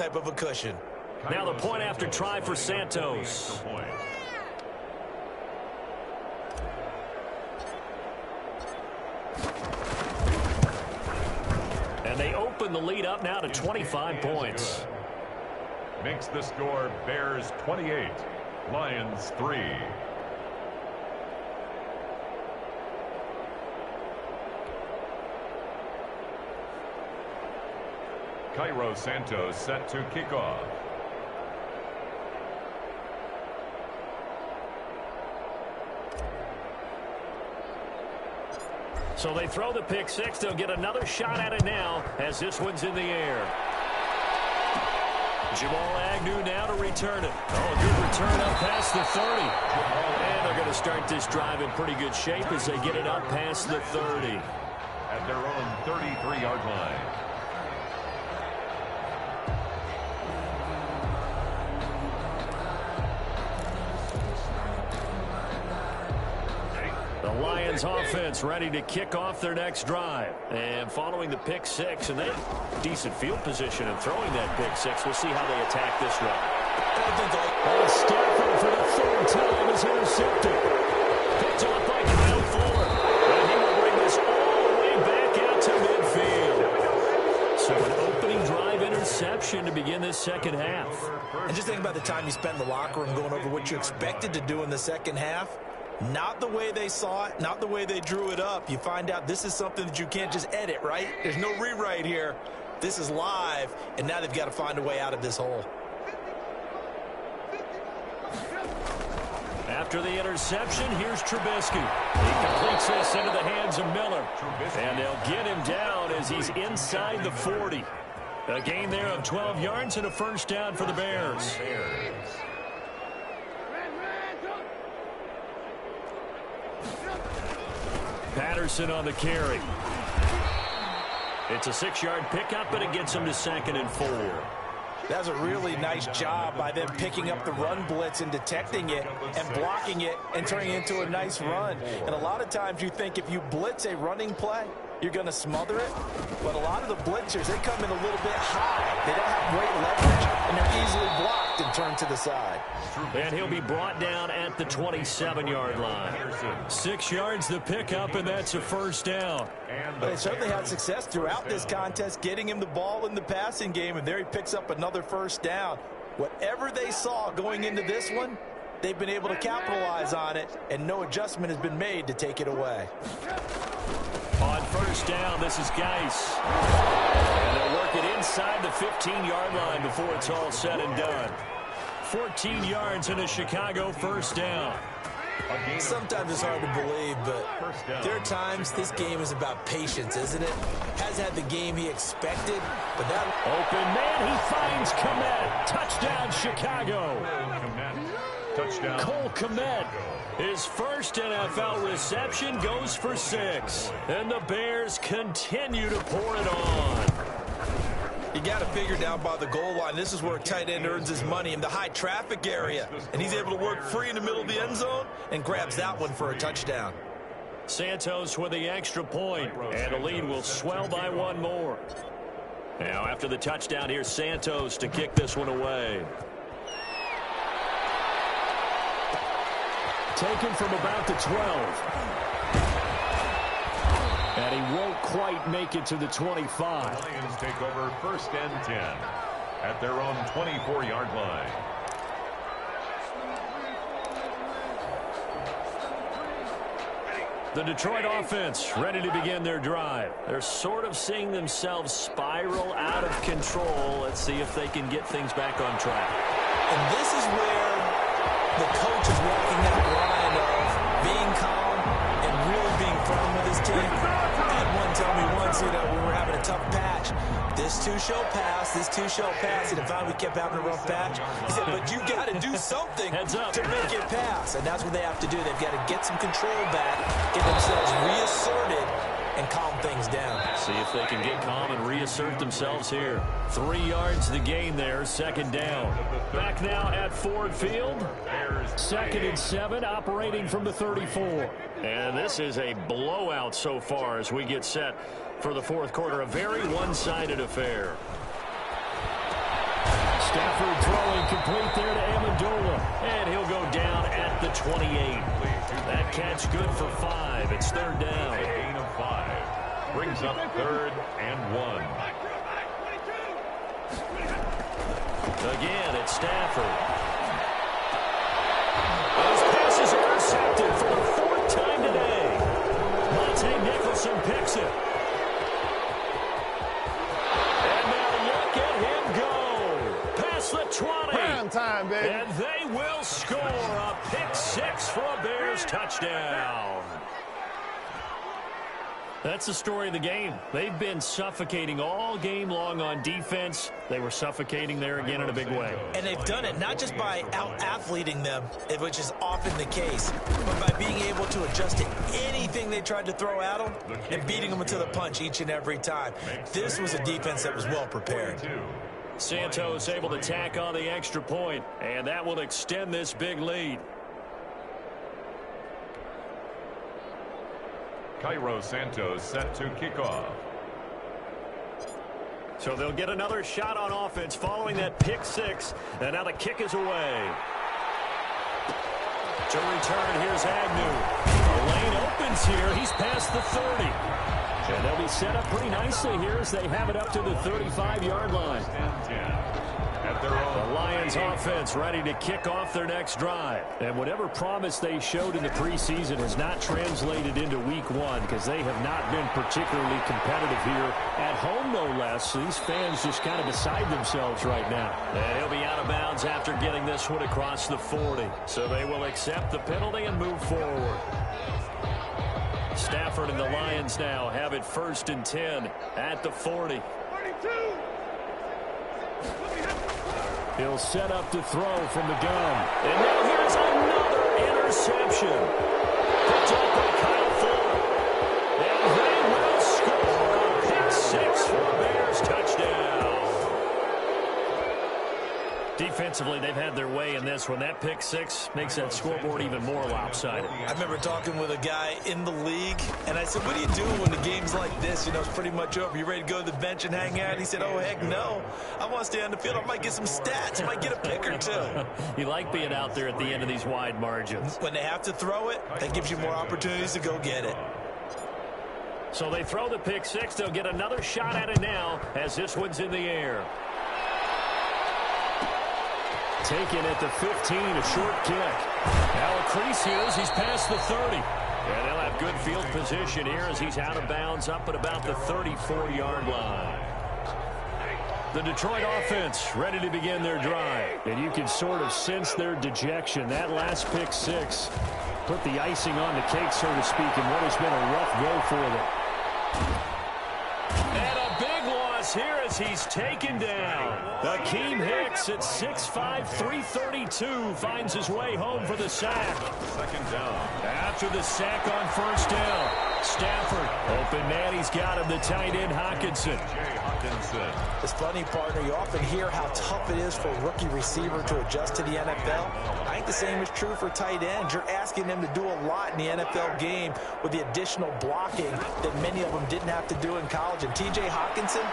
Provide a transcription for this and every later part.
type of a cushion. Now the point after try for Santos. And they open the lead up now to 25 points. Makes the score Bears 28, Lions 3. Cairo Santos set to kick off. So they throw the pick six. They'll get another shot at it now as this one's in the air. Jamal Agnew now to return it. Oh, good return up past the 30. And they're going to start this drive in pretty good shape as they get it up past the 30. At their own 33-yard line. The Lions offense ready to kick off their next drive. And following the pick six, and they have decent field position in throwing that pick six. We'll see how they attack this run. Stafford for the third time is intercepted. Picked off by Kyle Fuller. And he will bring this all the way back out to midfield. So an opening drive interception to begin this second half. And just think about the time you spent in the locker room going over what you expected to do in the second half. Not the way they saw it, not the way they drew it up. You find out this is something that you can't just edit, right? There's no rewrite here. This is live, and now they've got to find a way out of this hole. After the interception, here's Trubisky. He completes this into the hands of Miller. And they'll get him down as he's inside the 40. A gain there of 12 yards and a first down for the Bears. Patterson on the carry. It's a 6-yard pickup, but it gets him to 2nd and 4. That's a really nice job by them picking up the run blitz and detecting it and blocking it and turning it into a nice run. And a lot of times you think if you blitz a running play, you're going to smother it. But a lot of the blitzers, they come in a little bit high. They don't have great leverage, and they're easily blocked and turned to the side. And he'll be brought down at the 27-yard line. 6 yards the pickup, and that's a first down. But they certainly had success throughout this contest, getting him the ball in the passing game, and there he picks up another first down. Whatever they saw going into this one, they've been able to capitalize on it, and no adjustment has been made to take it away. On first down, this is Geis. And they'll work it inside the 15-yard line before it's all said and done. 14 yards and a Chicago first down. Sometimes it's hard to believe, but there are times this game is about patience, isn't it? Has had the game he expected, but that open man, he finds Kmet. Touchdown, Chicago. Touchdown. Cole Kmet. His first NFL reception goes for 6. And the Bears continue to pour it on. You got to figure down by the goal line. This is where a tight end earns his money in the high traffic area. And he's able to work free in the middle of the end zone and grabs that one for a touchdown. Santos with the extra point, and the lead will swell by one more. Now after the touchdown, here's Santos to kick this one away. Taken from about the 12. And he won't quite make it to the 25. Lions take over 1st and 10 at their own 24-yard line. The Detroit offense ready to begin their drive. They're sort of seeing themselves spiral out of control. Let's see if they can get things back on track. And this is where the coach is walking that line of being calm and really being firm with his team. I had one tell me once, we were having a tough patch. This too shall pass, this too shall pass. And if we kept having a rough patch, he said, but you got to do something to make it pass. And that's what they have to do. They've got to get some control back, get themselves reasserted, and calm things down. See if they can get calm and reassert themselves here. 3 yards the gain there, 2nd down. Back now at Ford Field. 2nd and 7, operating from the 34. And this is a blowout so far as we get set for the 4th quarter. A very one-sided affair. incomplete there to Amendola. And he'll go down at the 28. That catch good for 5. It's third down. A gain of 5. Brings up 3rd and 1. Again, it's Stafford. Those passes are intercepted for the 4th time today. Monte Nicholson picks it. And now look at him go. Past the 20. Prime time, baby. And they will score a pick 6 for a Bears touchdown. That's the story of the game. They've been suffocating all game long on defense. They were suffocating there again in a big way. And they've done it not just by out-athleting them, which is often the case, but by being able to adjust to anything they tried to throw at them and beating them to the punch each and every time. This was a defense that was well prepared. Santos able to tack on the extra point, and that will extend this big lead. Cairo Santos set to kick off. So they'll get another shot on offense following that pick 6, and now the kick is away. To return, here's Agnew. The lane opens here. He's past the 30. And they'll be set up pretty nicely here as they have it up to the 35-yard line. The Lions offense ready to kick off their next drive. And whatever promise they showed in the preseason has not translated into week 1 because they have not been particularly competitive here at home, no less. These fans just kind of beside themselves right now. And he'll be out of bounds after getting this one across the 40. So they will accept the penalty and move forward. Stafford and the Lions now have it 1st and 10 at the 40. He'll set up to throw from the gun. And now here's another interception. Picked up by Kyle Fuller. And they will score a pick 6 for a Bears touchdown. Defensively, they've had their way in this one. That pick 6 makes that scoreboard even more lopsided. I remember talking with a guy in the league, and I said, what do you do when the game's like this? You know, it's pretty much over. You ready to go to the bench and hang out? He said, oh, heck no. I want to stay on the field. I might get some stats. I might get a pick or 2. You like being out there at the end of these wide margins. When they have to throw it, that gives you more opportunities to go get it. So they throw the pick 6. They'll get another shot at it now as this one's in the air. Taken at the 15, a short kick. Now a crease here as he's past the 30. And they'll have good field position here as he's out of bounds up at about the 34-yard line. The Detroit offense ready to begin their drive. And you can sort of sense their dejection. That last pick 6 put the icing on the cake, so to speak, in what has been a rough go for them. And a big loss here as he's taken down. Akeem Hicks at 6'5", 332 finds his way home for the sack. 2nd down. After the sack on 1st down, Stafford, open man, he's got him, the tight end Hockenson. It's funny, partner, you often hear how tough it is for a rookie receiver to adjust to the NFL. I think the same is true for tight ends. You're asking them to do a lot in the NFL game with the additional blocking that many of them didn't have to do in college. And T.J. Hockenson,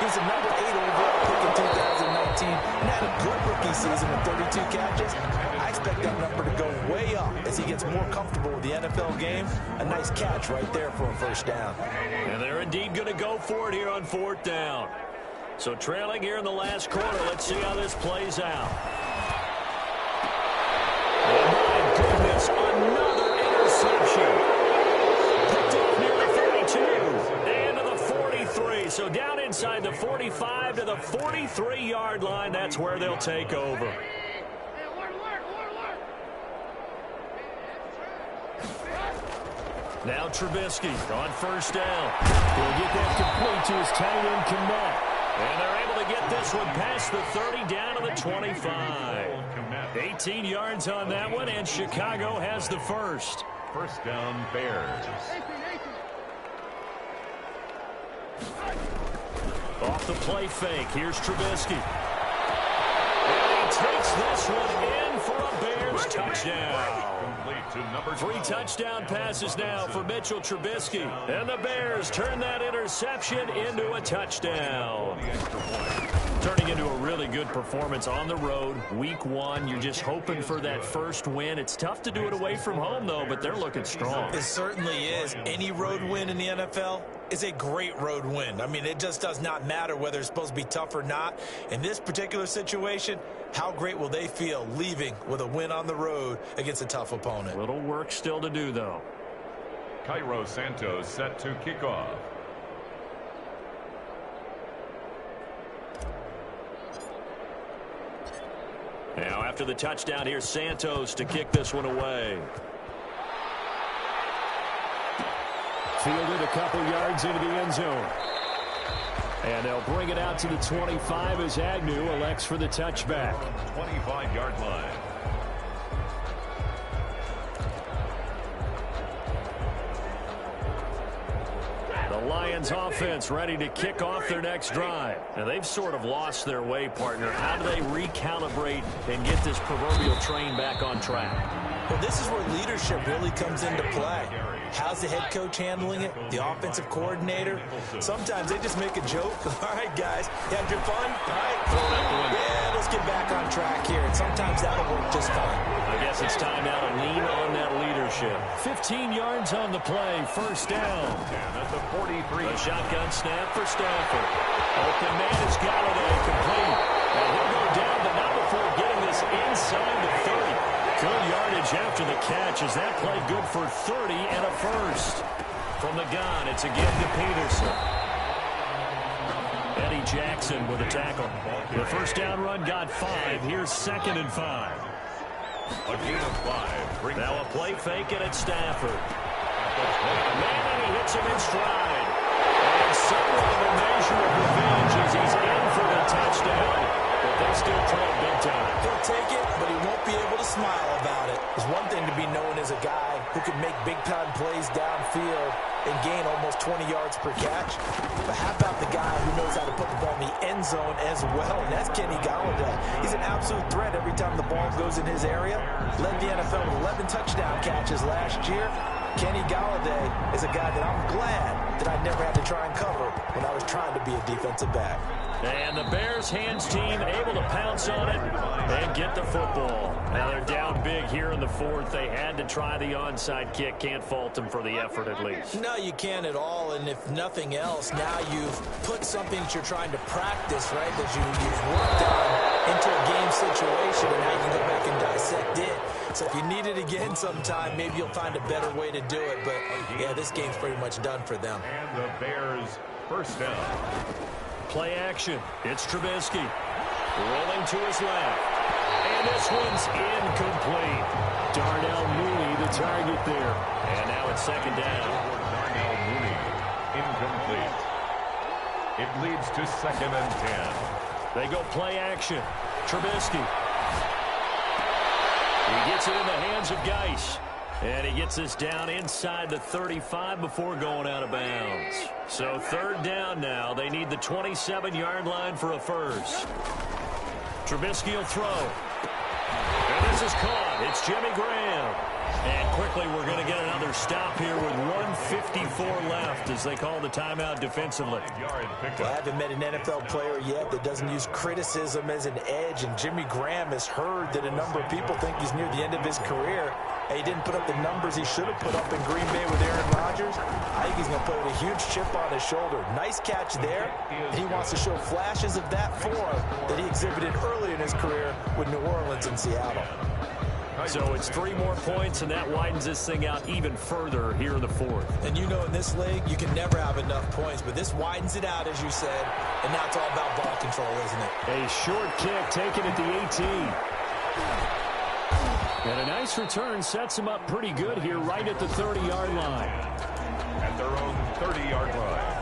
he's a number 8 overall pick in 2019 and had a good rookie season with 32 catches. I expect that number to go way up as he gets more comfortable with the NFL game. A nice catch right there for a 1st down. And they're indeed going to go for it here on 4th down. So trailing here in the last quarter, let's see how this plays out. Oh, my goodness, another interception. Picked up near the 32 and to the 43. So down inside the 45 to the 43-yard line, that's where they'll take over. Now Trubisky on 1st down. He'll get that complete to his tight end Kmet. And they're able to get this one past the 30 down to the 25. 18 yards on that one, and Chicago has the 1st. 1st down, Bears. Off the play fake, here's Trubisky. And he takes this one in for a Bears touchdown. 3 touchdown passes now for Mitchell Trubisky. And the Bears turn that interception into a touchdown. Turning into a really good performance on the road. Week 1, you're just hoping for that first win. It's tough to do it away from home, though, but they're looking strong. It certainly is. Any road win in the NFL is a great road win. I mean, it just does not matter whether it's supposed to be tough or not. In this particular situation, how great will they feel leaving with a win on the road against a tough opponent? Little work still to do, though. Cairo Santos set to kick off. Now, after the touchdown, here's Santos to kick this one away. Fielded a couple yards into the end zone. And they'll bring it out to the 25 as Agnew elects for the touchback. 25-yard line. The Lions offense ready to kick off their next drive. Now, they've sort of lost their way, partner. How do they recalibrate and get this proverbial train back on track? Well, this is where leadership really comes into play. How's the head coach handling it? The offensive coordinator? Sometimes they just make a joke. All right, guys, you had your fun? All right. Yeah, let's get back on track here. And sometimes that'll work just fine. I guess it's time now to lean on that leadership. 15 yards on the play, first down. And at the 43. A shotgun snap for Stafford. Open man is Galladay, complete. And he'll go down, but not before getting this inside the 30. Good yardage after the catch as that played good for 30 and a first. From the gun, it's again to Peterson. Eddie Jackson with a tackle. The first down run got 5. Here's 2nd and 5. A gain of 5. Now a play fake and it's Stafford. Man, and he hits him in stride. And somewhat of a measure of revenge as he's in for the touchdown. But they still trail big time. He'll take it, but he won't be able to smile about it. It's one thing to be known as a guy who can make big-time plays downfield and gain almost 20 yards per catch. But how about the guy who knows how to put the ball in the end zone as well? And that's Kenny Galladay. He's an absolute threat every time the ball goes in his area. Led the NFL with 11 touchdown catches last year. Kenny Galladay is a guy that I'm glad that I never had to try and cover when I was trying to be a defensive back. And the Bears hands team able to pounce on it and get the football. Now they're down big here in the 4th. They had to try the onside kick. Can't fault them for the effort at least. No, you can't at all. And if nothing else, now you've put something that you're trying to practice, right, that you've worked on into a game situation, and now you can go back and dissect it. So if you need it again sometime, maybe you'll find a better way to do it. But, yeah, this game's pretty much done for them. And the Bears first down. Play action. It's Trubisky. Rolling to his left. And this one's incomplete. Darnell Mooney the target there. And now it's 2nd down. Darnell Mooney incomplete. It leads to 2nd and 10. They go play action. Trubisky. He gets it in the hands of Geis. And he gets this down inside the 35 before going out of bounds. So 3rd down now. They need the 27-yard line for a first. Trubisky will throw. And this is caught. It's Jimmy Graham. And quickly we're going to get another stop here with 1:54 left as they call the timeout defensively. Well, I haven't met an NFL player yet that doesn't use criticism as an edge, and Jimmy Graham has heard that a number of people think he's near the end of his career. He didn't put up the numbers he should have put up in Green Bay with Aaron Rodgers. I think he's going to play with a huge chip on his shoulder. Nice catch there. He wants to show flashes of that form that he exhibited early in his career with New Orleans and Seattle. So it's 3 more points, and that widens this thing out even further here in the 4th. And you know in this league, you can never have enough points, but this widens it out, as you said, and now it's all about ball control, isn't it? A short kick taken at the 18. And a nice return sets them up pretty good here right at the 30-yard line. At their own 30-yard line.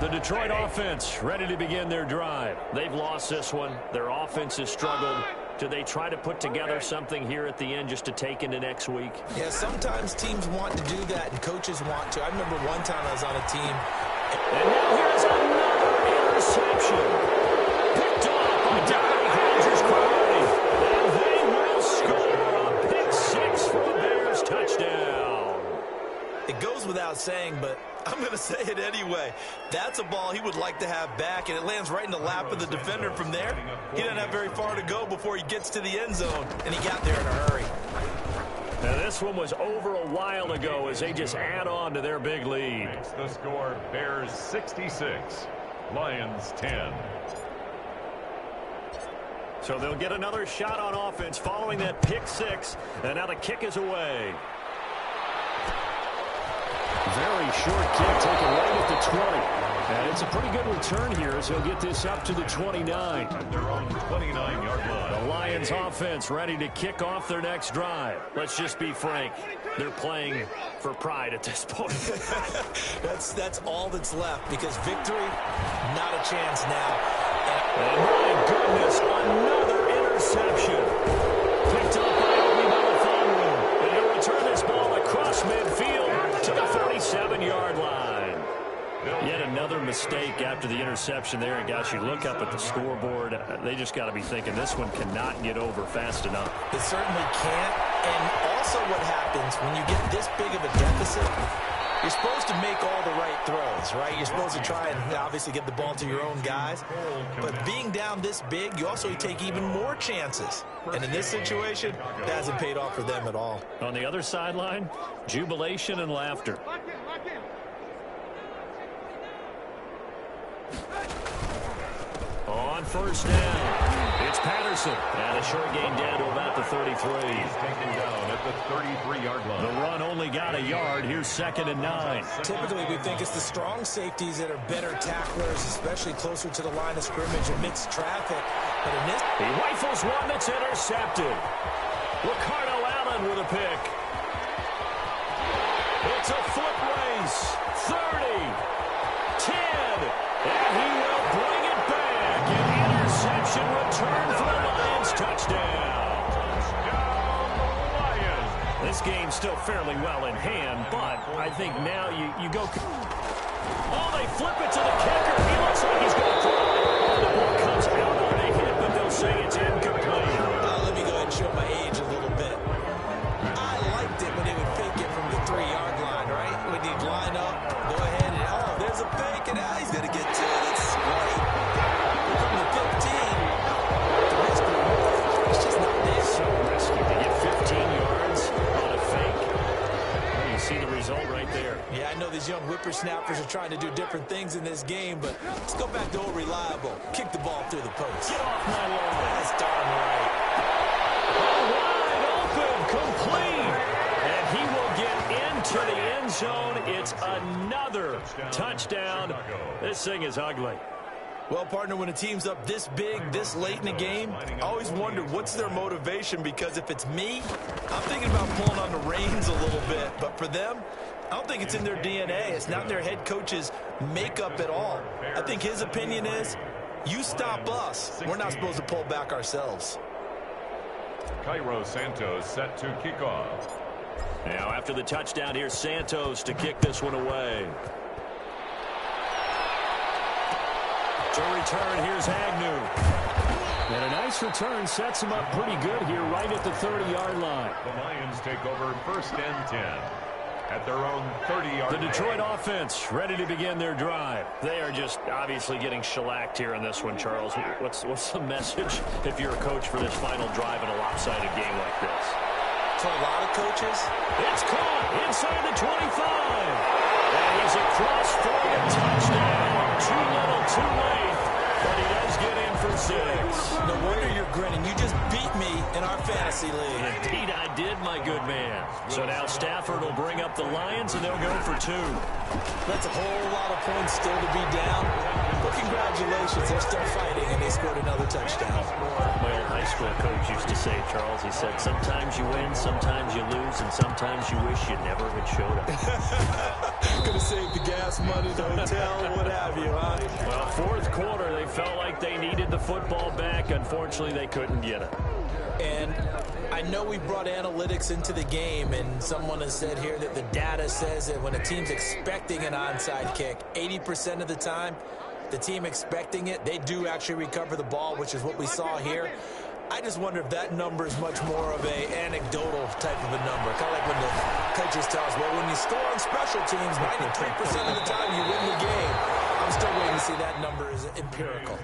The Detroit offense ready to begin their drive. They've lost this one. Their offense has struggled. Do they try to put together something here at the end just to take into next week? Yeah, sometimes teams want to do that and coaches want to. I remember one time I was on a team. And now here's another interception. Picked off by Dominic Rodgers-Cromartie. And they will score a pick 6 for the Bears touchdown. It goes without saying, but I'm going to say it anyway. That's a ball he would like to have back, and it lands right in the lap of the defender. From there, he doesn't have very far to go before he gets to the end zone, and he got there in a hurry. Now this one was over a while ago as they just add on to their big lead. The score, Bears 66, Lions 10. So they'll get another shot on offense following that pick six, and now the kick is away. Very short kick taken right at the 20. And it's a pretty good return here as he'll get this up to the 29. At their own 29-yard line. The Lions offense ready to kick off their next drive. Let's just be frank. They're playing for pride at this point. That's all that's left, because victory, not a chance now. And my goodness, another interception. Picked up by Obi Melifonwu. And he'll return this ball across midfield to the 47-yard line. Yet another mistake after the interception there. And, gosh, you look up at the scoreboard, they just got to be thinking this one cannot get over fast enough. It certainly can't. And also what happens when you get this big of a deficit, you're supposed to make all the right throws, right? You're supposed to try and obviously get the ball to your own guys. But being down this big, you also take even more chances. And in this situation, it hasn't paid off for them at all. On the other sideline, jubilation and laughter. On first down, it's Patterson. And a short gain down to about the 33. He's taken down at the 33-yard line. The run only got a yard. Here's 2nd and 9. Typically, we think it's the strong safeties that are better tacklers, especially closer to the line of scrimmage amidst traffic. But in this, he rifles one that's intercepted. Ricardo Allen with a pick. It's a foot race. 30, 10, and he will bring it back. An interception return for the Lions. Touchdown. Lions. This game's still fairly well in hand, but I think now you go. Oh, they flip it to the kicker. He looks like he's going to throw it. The ball comes out on a hit, but they'll say it's incomplete. let me go ahead and show my age a little bit. I liked it when they would fake it from the 3-yard line, right? When he'd line up, go ahead and, oh, there's a fake, and now he's going to get to it. It's great. From the 15, the risk reward, it's just not there. So risky to get 15 yards on a fake. Well, you see the result right there. Yeah, I know these young whippersnappers are trying to do different things in this game, but let's go back to old reliable. Kick the ball through the post. Get off my lawn. That's darn right. Wide open, complete. And he will get into the end zone. It's another touchdown. This thing is ugly. Well, partner, when a team's up this big, this late in the game, I always wonder what's their motivation, because if it's me, I'm thinking about pulling on the reins a little bit. But for them, I don't think it's in their DNA. It's not in their head coach's makeup at all. I think his opinion is, you stop us, we're not supposed to pull back ourselves. Cairo Santos set to kick off. Now after the touchdown, here's Santos to kick this one away. To return, here's Agnew. And a nice return sets him up pretty good here right at the 30-yard line. The Lions take over 1st and 10 at their own 30-yard line. The Detroit offense ready to begin their drive. They are just obviously getting shellacked here in this one, Charles. What's the message if you're a coach for this final drive in a lopsided game like this? To a lot of coaches, it's caught inside the 25. And he's across for the touchdown. Too little, too late. But he does get in for 6. no wonder you're grinning. You just beat me in our fantasy league. Indeed, I did, my good man. So now Stafford will bring up the Lions, and they'll go for 2. That's a whole lot of points still to be down. But congratulations, they're still fighting, and they scored another touchdown. My old high school coach used to say, Charles, he said, sometimes you win, sometimes you lose, and sometimes you wish you never had showed up. Could have saved the gas money, the hotel, what have you, huh? Well, 4th quarter, they felt like they needed the football back. Unfortunately, they couldn't get it. And I know we brought analytics into the game, and someone has said here that the data says that when a team's expecting an onside kick, 80% of the time, the team expecting it, they do actually recover the ball, which is what we saw here. I just wonder if that number is much more of a anecdotal type of a number. Kind of like when the coaches tell us, well, when you score on special teams, 93% of the time you win the game. I'm still waiting to see that number is empirical.